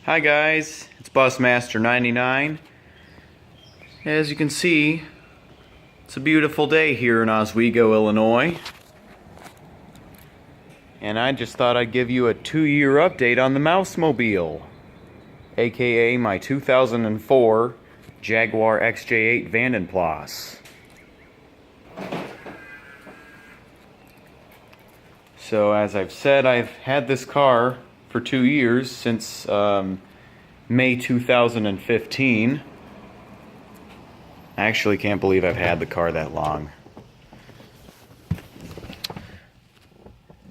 Hi guys, it's Busmaster99. As you can see, it's a beautiful day here in Oswego, Illinois. And I just thought I'd give you a 2-year update on the mau5mobile, aka my 2004 Jaguar XJ8 Vanden Plas. So as I've said, I've had this car for 2 years, since May 2015. I actually can't believe I've had the car that long.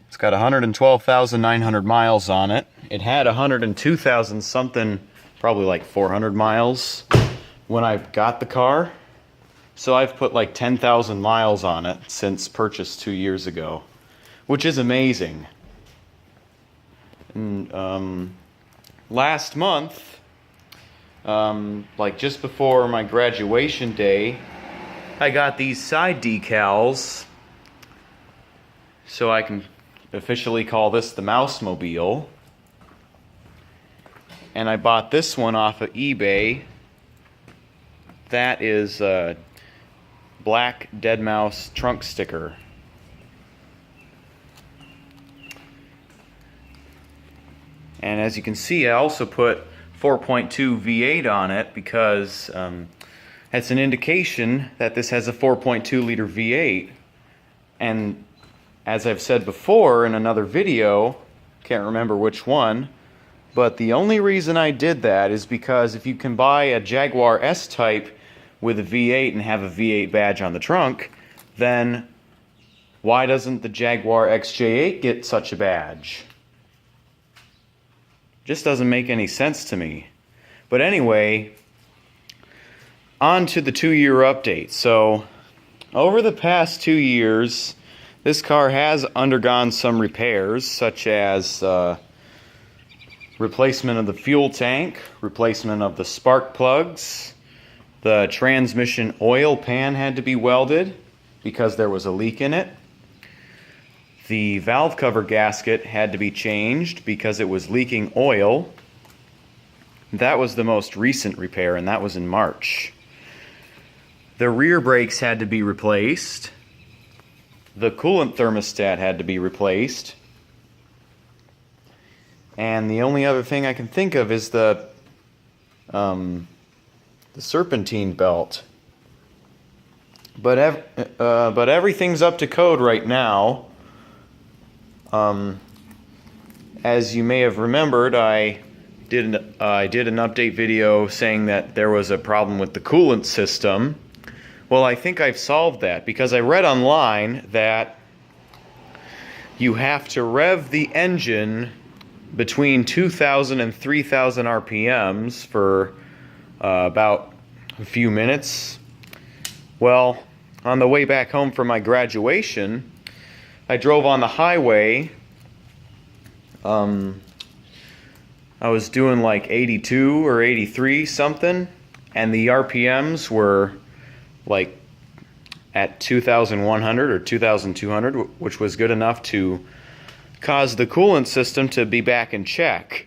It's got 112,900 miles on it. It had 102,000 something, probably like 400 miles when I got the car. So I've put like 10,000 miles on it since purchase 2 years ago, which is amazing. And last month, like just before my graduation day, I got these side decals, so I can officially call this the mau5mobile. And I bought this one off of eBay. That is a black dead mouse trunk sticker. And as you can see, I also put 4.2 V8 on it because that's an indication that this has a 4.2 liter V8. And as I've said before in another video, can't remember which one, but the only reason I did that is because if you can buy a Jaguar S-Type with a V8 and have a V8 badge on the trunk, then why doesn't the Jaguar XJ8 get such a badge? Just doesn't make any sense to me. But anyway, on to the 2-year update. So over the past 2 years, this car has undergone some repairs, such as replacement of the fuel tank, replacement of the spark plugs, the transmission oil pan had to be welded because there was a leak in it. The valve cover gasket had to be changed because it was leaking oil. That was the most recent repair, and that was in March. The rear brakes had to be replaced. The coolant thermostat had to be replaced. And the only other thing I can think of is the serpentine belt. But everything's up to code right now. As you may have remembered, I did an update video saying that there was a problem with the coolant system. Well, I think I've solved that because I read online that you have to rev the engine between 2,000 and 3,000 RPMs for about a few minutes. Well, on the way back home from my graduation, I drove on the highway. I was doing like 82 or 83 something, and the RPMs were like at 2,100 or 2,200, which was good enough to cause the coolant system to be back in check.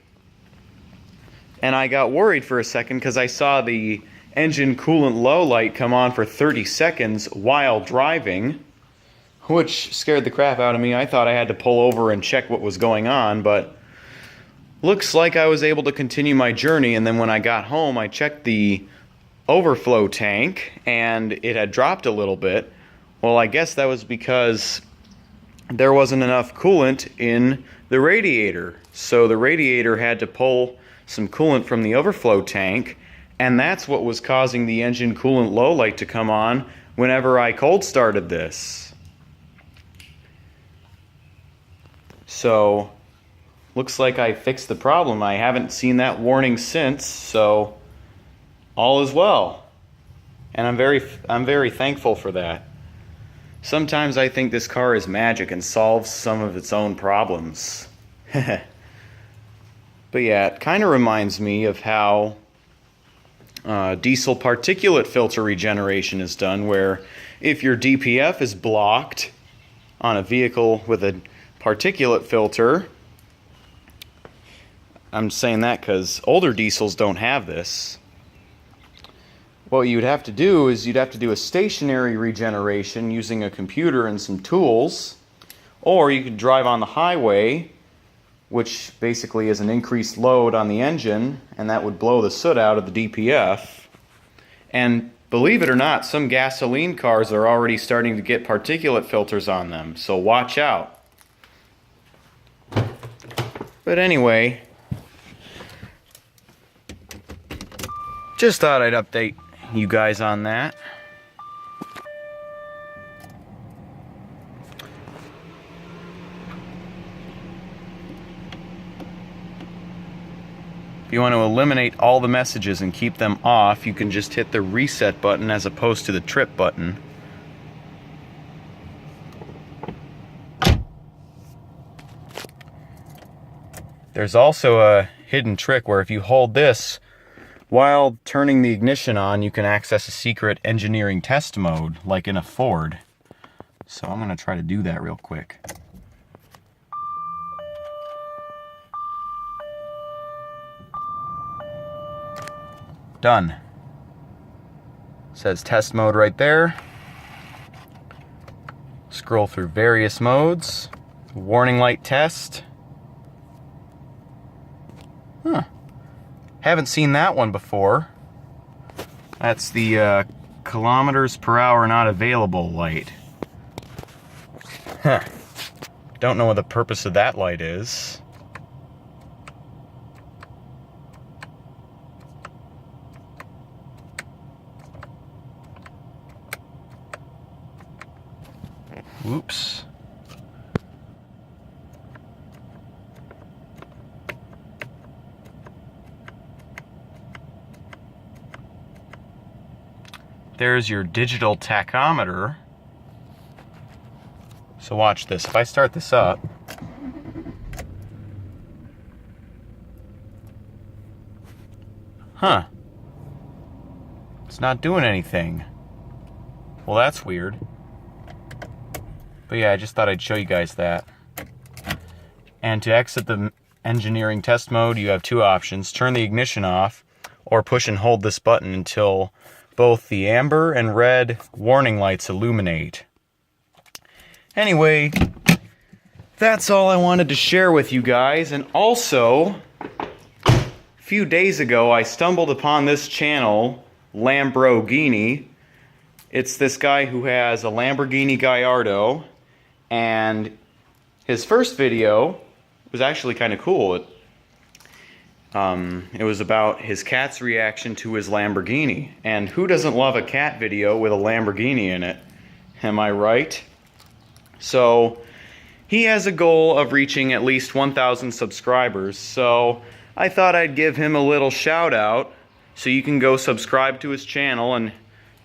And I got worried for a second because I saw the engine coolant low light come on for 30 seconds while driving, which scared the crap out of me. I thought I had to pull over and check what was going on, but looks like I was able to continue my journey. And then when I got home, I checked the overflow tank and it had dropped a little bit. Well, I guess that was because there wasn't enough coolant in the radiator. So the radiator had to pull some coolant from the overflow tank, and that's what was causing the engine coolant low light to come on whenever I cold started this. So, looks like I fixed the problem. I haven't seen that warning since, so all is well. And I'm very thankful for that. Sometimes I think this car is magic and solves some of its own problems. But yeah, it kind of reminds me of how diesel particulate filter regeneration is done, where if your DPF is blocked on a vehicle with a particulate filter, I'm saying that because older diesels don't have this. What you'd have to do is you'd have to do a stationary regeneration using a computer and some tools, or you could drive on the highway, which basically is an increased load on the engine, and that would blow the soot out of the DPF. And believe it or not, some gasoline cars are already starting to get particulate filters on them, so watch out. But anyway, just thought I'd update you guys on that. If you want to eliminate all the messages and keep them off, you can just hit the reset button as opposed to the trip button. There's also a hidden trick where if you hold this while turning the ignition on, you can access a secret engineering test mode, like in a Ford. So I'm going to try to do that real quick. Done. It says test mode right there. Scroll through various modes. Warning light test. Huh. Haven't seen that one before. That's the kilometers per hour not available light. Huh. Don't know what the purpose of that light is. Whoops. There's your digital tachometer. So watch this. If I start this up, huh, it's not doing anything. Well, that's weird. But yeah, I just thought I'd show you guys that. And to exit the engineering test mode, you have two options. Turn the ignition off, or push and hold this button until both the amber and red warning lights illuminate. Anyway, that's all I wanted to share with you guys. And also, a few days ago, I stumbled upon this channel, Lambroghini. It's this guy who has a Lamborghini Gallardo, and his first video was actually kind of cool. It was about his cat's reaction to his Lamborghini. And who doesn't love a cat video with a Lamborghini in it? Am I right? So, he has a goal of reaching at least 1,000 subscribers. So, I thought I'd give him a little shout out so you can go subscribe to his channel and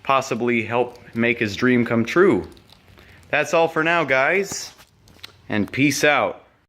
possibly help make his dream come true. That's all for now, guys, and peace out.